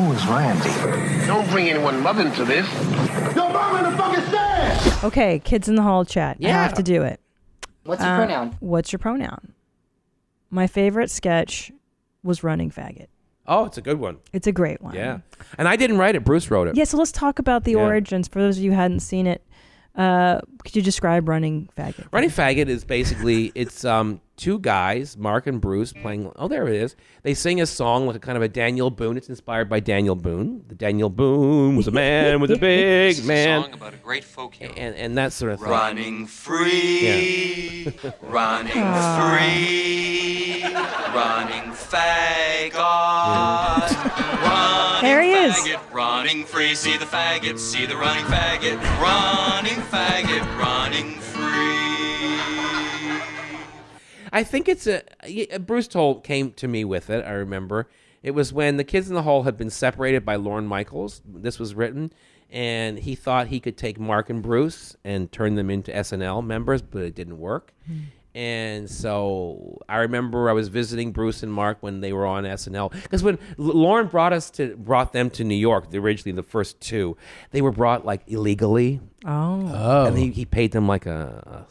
Who is Randy? Don't bring anyone mother into this. Yo, mom in the fucking stand! Okay, kids in the hall chat. Yeah. I have to do it. What's your pronoun? What's your pronoun? My favorite sketch was Running Faggot. Oh, it's a good one. It's a great one. Yeah. And I didn't write it. Bruce wrote it. Yeah, so let's talk about the origins. For those of you who hadn't seen it, could you describe Running Faggot? Running Faggot is basically, it's two guys, Mark and Bruce, playing, oh, there it is. They sing a song like a kind of a Daniel Boone. It's inspired by Daniel Boone. The Daniel Boone was a man with a big man. Song about a great folk hero. And that sort of thing. Running free, running free, running faggot. Running There he is. faggot, running free. See the faggot, see the running faggot. Running faggot, running free. I think it's Bruce came to me with it, I remember. It was when the Kids in the Hall had been separated by Lorne Michaels. This was written, and he thought he could take Mark and Bruce and turn them into SNL members, but it didn't work. And so I remember I was visiting Bruce and Mark when they were on SNL. Because when Lorne brought them to New York, originally the first two, they were brought like illegally. Oh. And he paid them like a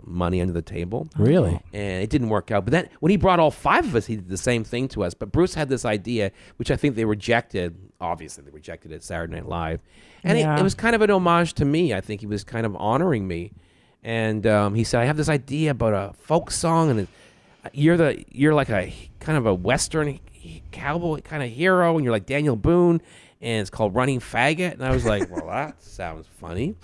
money under the table. Really? And it didn't work out. But then when he brought all five of us, he did the same thing to us. But Bruce had this idea, which I think they rejected. Obviously, they rejected it at Saturday Night Live. And it was kind of an homage to me. I think he was kind of honoring me. And he said, I have this idea about a folk song, and you're like a kind of a Western cowboy kind of hero, and you're like Daniel Boone, and it's called Running Faggot. And I was like, well, that sounds funny.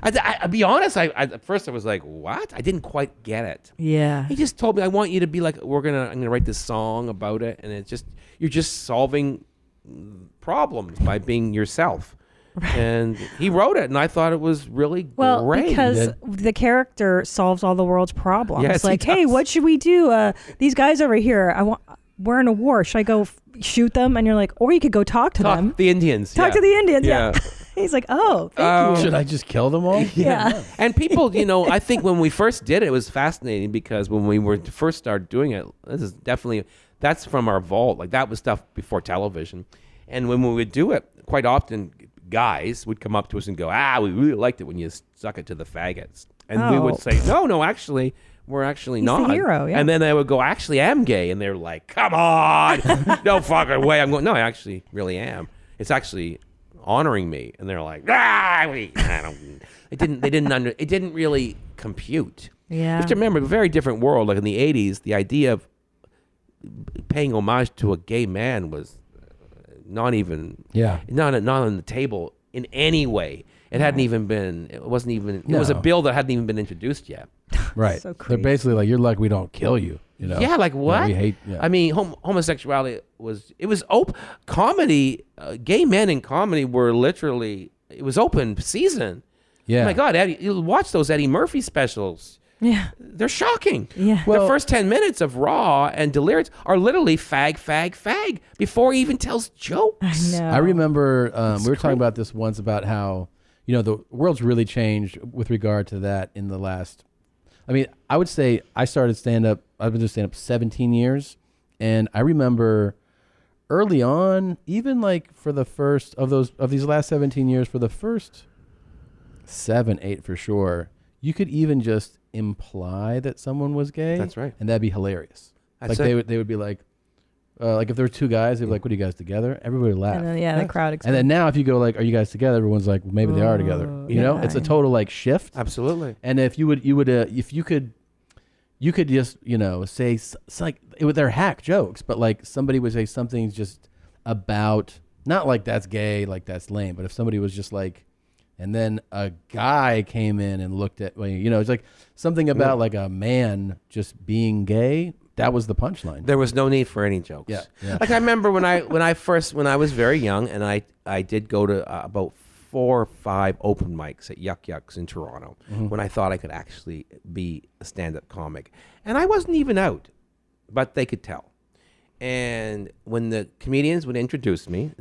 I'll be honest, at first I was like, what? I didn't quite get it. Yeah. He just told me, I want you to be like, I'm gonna write this song about it, and you're just solving problems by being yourself. And he wrote it, and I thought it was really great. Because the character solves all the world's problems. Yes, like, he does. hey, what should we do? These guys over here, we're in a war. Should I go shoot them? And you're like, or you could go talk to them. The Indians. Talk to the Indians. Yeah. He's like, oh, thank you. Should I just kill them all? Yeah. And people, I think when we first did it, it was fascinating because when we first started doing it, that's from our vault. Like that was stuff before television. And when we would do it, quite often guys would come up to us and go, we really liked it when you stuck it to the faggots. And we would say, no, actually, we're actually not. He's the hero, yeah. And then they would go, actually, I am gay. And they're like, come on, no fucking way. I'm going, no, I actually really am. It's actually honoring me. And they're like, it didn't really compute. Yeah. You have to remember, a very different world. Like in the 80s, the idea of paying homage to a gay man was not on the table in any way. It hadn't even been. It wasn't even. It was a bill that hadn't even been introduced yet. Right. So They're basically like, you're lucky we don't kill you. Yeah, like what? We hate. Yeah. I mean, homosexuality was open. Comedy, gay men in comedy were literally. It was open season. Yeah. Oh my God, Eddie, you watch those Eddie Murphy specials. Yeah. They're shocking. Yeah. The first 10 minutes of Raw and Delirious are literally fag before he even tells jokes. I know. I remember we were talking about this once about how, the world's really changed with regard to that in the last, I would say I started stand-up, I've been doing stand-up 17 years. And I remember early on, even like for the first of these last 17 years, for the first 7, 8 for sure, you could even just imply that someone was gay. That's right. And that'd be hilarious. That's like it. they would be like if there were two guys, they'd be like, what are you guys together? Everybody would laugh. And then, the crowd And then now if you go like, are you guys together? Everyone's like, well, maybe they are together. It's a total like shift. Absolutely. And if you could just, say they're hack jokes, but like somebody would say something just about, not like that's gay, like that's lame, but if somebody was just like, and then a guy came in and looked at, it's like something about like a man just being gay. That was the punchline. There was no need for any jokes. Yeah. Like I remember when I was very young, and I did go to about 4 or 5 open mics at Yuck Yucks in Toronto when I thought I could actually be a stand-up comic, and I wasn't even out, but they could tell. And when the comedians would introduce me,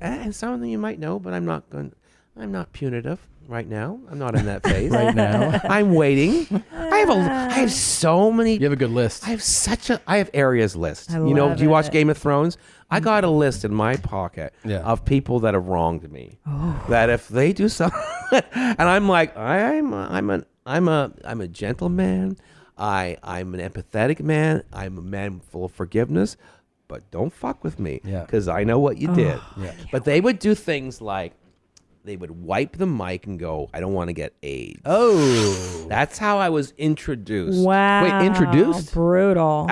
and some of them you might know, but I'm not punitive right now. I'm not in that phase. Right now. I'm waiting. I have so many. You have a good list. I have areas list. I You know, love do you watch it. Game of Thrones? I got a list in my pocket Yeah. of people that have wronged me. Oh. That if they do something, and I'm like, I'm a gentleman. I'm an empathetic man. I'm a man full of forgiveness, but don't fuck with me because I know what you did. Yeah. But they would do things like they would wipe the mic and go, I don't want to get AIDS. Oh. That's how I was introduced. Wow. Wait, introduced? Brutal.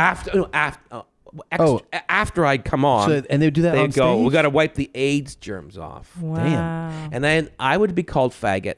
After I'd come on, So- and they would do that on they'd go, stage? we got to wipe the AIDS germs off. Wow. And then I would be called faggot.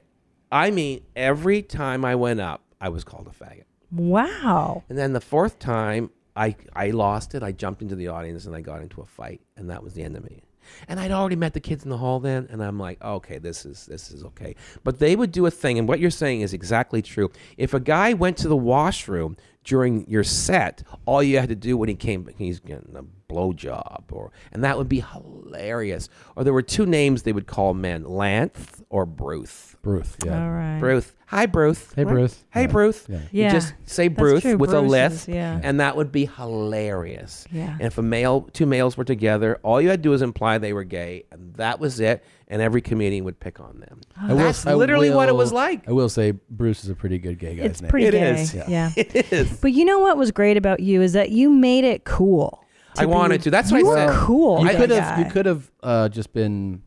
I mean, every time I went up, I was called a faggot. Wow. And then the fourth time, I lost it. I jumped into the audience and I got into a fight, and that was the end of me. And I'd already met the kids in the hall then, and I'm like, okay, this is okay. But they would do a thing, and what you're saying is exactly true. If a guy went to the washroom during your set, all you had to do when he came, he's getting a blowjob, and that would be hilarious. Or there were two names they would call men, Lance or Bruce. Bruce, yeah. All right. Bruce. Hi, Bruce. Hey, Bruce. Hey, Yeah. Bruce. Yeah. You Yeah. just say That's Bruce true. with a Bruce lisp, is- yeah. and that would be hilarious. Yeah. And if two males were together, all you had to do was imply they were gay, and that was it, and every comedian would pick on them. That's literally what it was like. I will say Bruce is a pretty good gay guy's It's name. pretty It gay. is. Yeah. It is. But you know what was great about you is that you made it cool. I wanted to. That's what You I said. were cool. You that could guy. have. You could have just been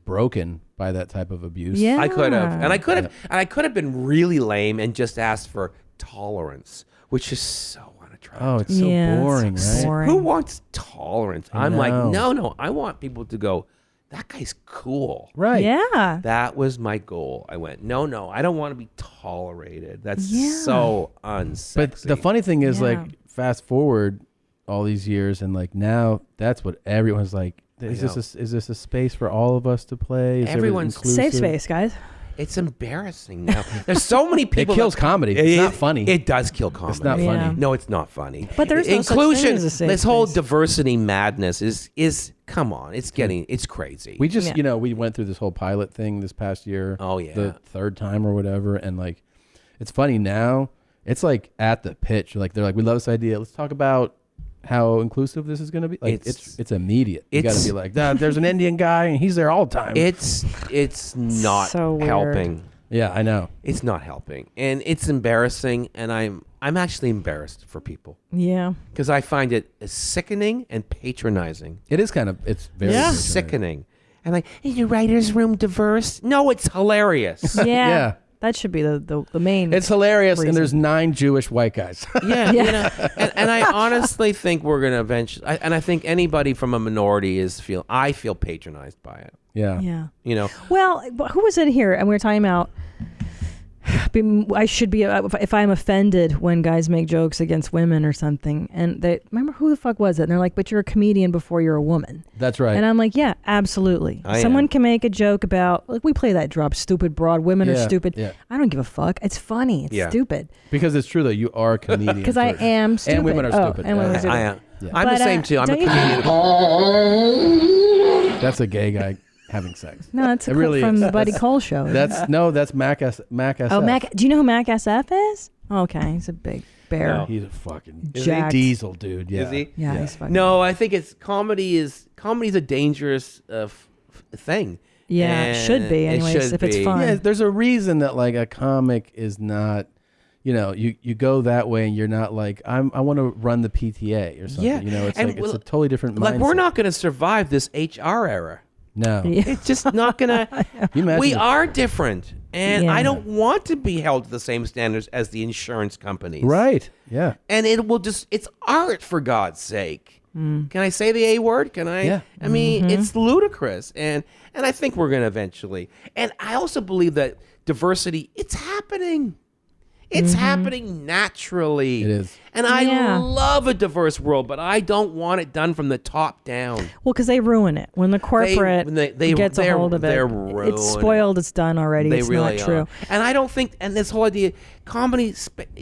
broken by that type of abuse. Yeah. I could have, and I could have been really lame and just asked for tolerance, which is so unattractive. Oh, it's so Yeah, boring, it's right? boring. Who wants tolerance? I'm like, know. no. I want people to go, that guy's cool. Right. Yeah. That was my goal. I went, no, I don't want to be tolerated. That's Yeah. so unsexy. But the funny thing is, Yeah. like, fast forward all these years, and like now, that's what everyone's like. Is this a space for all of us to play? Is Everyone's- everything Safe inclusive? space, guys. it's embarrassing now. There's so many people. It kills comedy. It's not funny. It does kill comedy. It's not Yeah. funny. No, it's not funny. But there's no such inclusion. thing as a safe This whole space. diversity madness is come on. It's crazy. We just, Yeah. we went through this whole pilot thing this past year. Oh, yeah. The third time or whatever. And like, it's funny now. It's like at the pitch. Like, they're like, we love this idea. Let's talk about how inclusive this is going to be. Like, it's immediate. You got to it's- be like, there's an Indian guy and he's there all the time. It's not So weird. helping. Yeah, I know. It's not helping, and it's embarrassing. And I'm actually embarrassed for people Yeah. because I find it sickening and patronizing. It is kind of, it's very Yeah. patronizing. Sickening. And like, is your writer's room diverse? No, it's hilarious. Yeah. Yeah. That should be the main. It's hilarious, reason. and there's 9 Jewish white guys. Yeah, you know, and I honestly think we're gonna eventually. I think anybody from a minority I feel patronized by it. Yeah. Yeah. You know, Well, who was in here? And we were talking about. I should be if I'm offended when guys make jokes against women or something. And they remember who the fuck was it? And they're like, "But you're a comedian before you're a woman." That's right. And I'm like, yeah, absolutely. I Someone am. can make a joke about, like, we play that drop, stupid broad, women are Yeah, stupid. yeah. I don't give a fuck. It's funny. It's Yeah. stupid. Because it's true, though. You are a comedian. Because I am stupid. And women are Oh, stupid. and women are Yeah. stupid. I am. Yeah. I'm the But, same too. I'm a don't you comedian. That's a gay guy having sex. No, it's It really from is. the Buddy Cole show. That's Mac SF. Oh, Mac. Do you know who Mac SF is? Okay, he's a big bear. No. He's a fucking Jacked. diesel dude. Yeah. Is he? Yeah, he's fucking. No, I think comedy's a dangerous thing. Yeah, it should be, And it anyways, should if it's be. fun. Yeah, there's a reason that like a comic is not, you go that way and you're not like I want to run the PTA or something. Yeah. It's And like well, it's a totally different Like we're mindset. not going to survive this HR era. No. Yeah. It's just not gonna. You imagine We if- are different, and Yeah. I don't want to be held to the same standards as the insurance companies. Right. Yeah. And it will just—it's art for God's sake. Can I say the A word? Can I? Yeah. I mean, it's ludicrous, and I think we're gonna eventually. And I also believe that diversity, it's happening. It's happening naturally. It is. And I Yeah. love a diverse world, but I don't want it done from the top down. Well, because they ruin it when the corporate when they- gets a they're- hold of it. they're It's ruining spoiled. It's done already. They It's really not true. are. And I don't think, and this whole idea, comedy,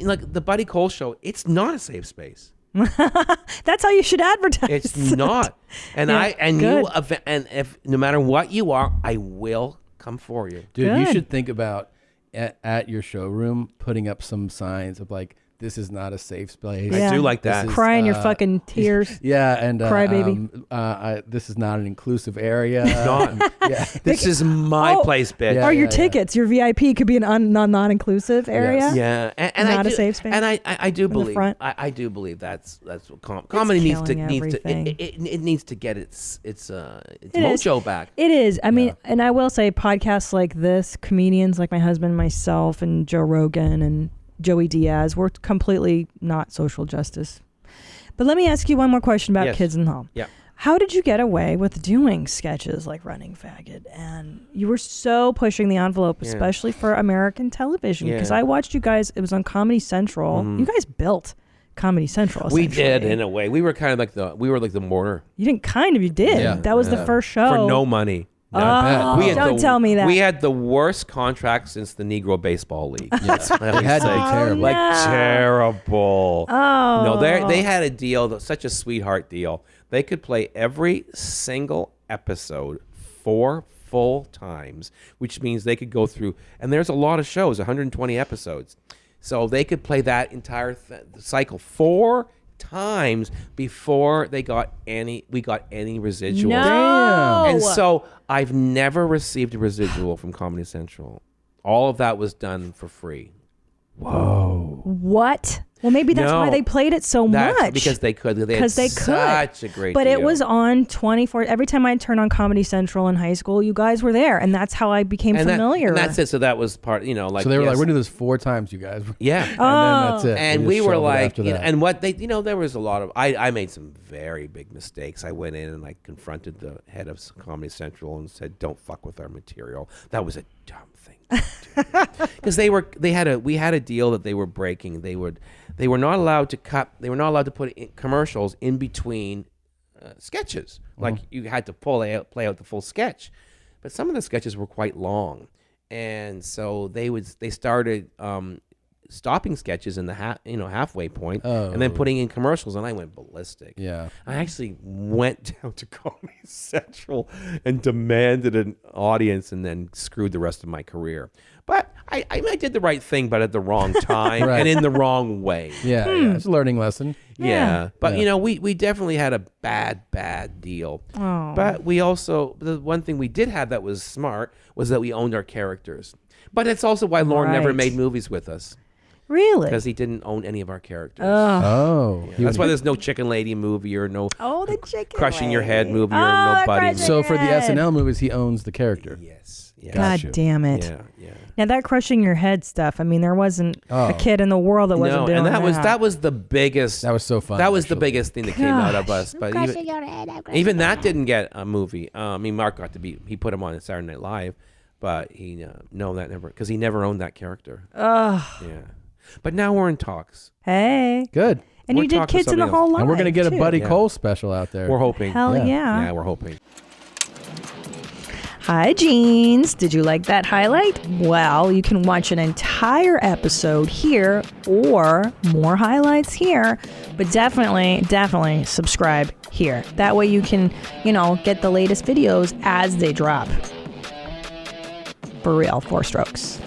like the Buddy Cole show, it's not a safe space. That's how you should advertise. It's not. And Yeah, good. and if no matter what you are, I will come for you. Dude, you Good. should think about at your showroom putting up some signs of like, this is not a safe place. Yeah. I do like that. Crying your fucking tears. Yeah, and Cry baby. This is not an inclusive area. Yeah. This is my place, bitch. Yeah, Or your tickets, your VIP could be an non-inclusive area. Yes. Yeah, and Not I a do, safe space? And I do the believe front? I do believe that's what comedy needs to killing everything. it needs to get its It is. mojo back. It is. I mean, and I will say podcasts like this, comedians like my husband, myself, and Joe Rogan and Joey Diaz, we're completely not social justice. But let me ask you one more question about Yes. Kids in the Hall. Yeah. How did you get away with doing sketches like Running Faggot? And you were so pushing the envelope, Yeah. especially for American television. Because Yeah. I watched you guys, it was on Comedy Central. You guys built Comedy Central. We did essentially. in a way. We were kind of like the mortar You didn't you did. Yeah. That was the first show. for no money. Oh, We had don't tell me that. We had the worst contract since the Negro Baseball League. Yes. Let me It had to be say. terrible. Like no. terrible. Oh. No, they had a deal, such a sweetheart deal. They could play every single episode 4 full times, which means they could go through, and there's a lot of shows, 120 episodes. So they could play that entire cycle 4 times before we got any residual. No. And so I've never received a residual from Comedy Central. All of that was done for free. What? Well, maybe that's No. why they played it so That's much. because they could. They had Because they could. such a great But deal. it was on 24. Every time I'd turn on Comedy Central in high school, you guys were there. And that's how I became familiar. And that's it. So that was part, like. So they were like, yes. we're going to do this 4 times, you guys. Yeah. And then that's it. And just we were shelved it like, after that. and what they, there was a lot of, I made some very big mistakes. I went in and I confronted the head of Comedy Central and said, don't fuck with our material. That was a dumb thing to do. Because we had a deal that they were breaking. They were not allowed to cut, they were not allowed to put in commercials in between sketches. Like you had to play out the full sketch. But some of the sketches were quite long. And so they started stopping sketches in the halfway point and then putting in commercials, and I went ballistic. Yeah. I actually went down to Comedy Central and demanded an audience, and then screwed the rest of my career. But I did the right thing, but at the wrong time Right. and in the wrong way. Yeah, yeah, it's a learning lesson. Yeah. But, Yeah. we definitely had a bad deal. Oh. But we also, the one thing we did have that was smart was that we owned our characters. But it's also why Lorne never Right. made movies with us, Really? because he didn't own any of our characters. Oh. Yeah. That's why there's no Chicken Lady movie or no Oh, the chicken. Crushing Your Head lady. movie or Oh, no the Buddy Crushing movie. So for the Your Head. SNL movies, he owns the character. Yes. Yeah. God Gotcha. damn it. Yeah. Now that Crushing Your Head stuff, I mean, there wasn't a Oh. kid in the world that wasn't No, doing and that that. was the biggest. That was so fun. That was the actually. biggest thing that came out of us. But Crushing your head, I'm crushing even your that head. didn't get a movie. I mean, Mark he put him on Saturday Night Live, but he because he never owned that character. Ugh. Yeah. But now we're in talks. Hey. Good. And We're you did talking to Kids in the somebody Hall else. live. And we're going to get a too. Buddy Yeah. Cole special out there. We're hoping. Hell Yeah. yeah. Yeah, we're hoping. Hi, Jeans. Did you like that highlight? Well, you can watch an entire episode here or more highlights here, but definitely subscribe here. That way you can, get the latest videos as they drop. For real, 4 strokes.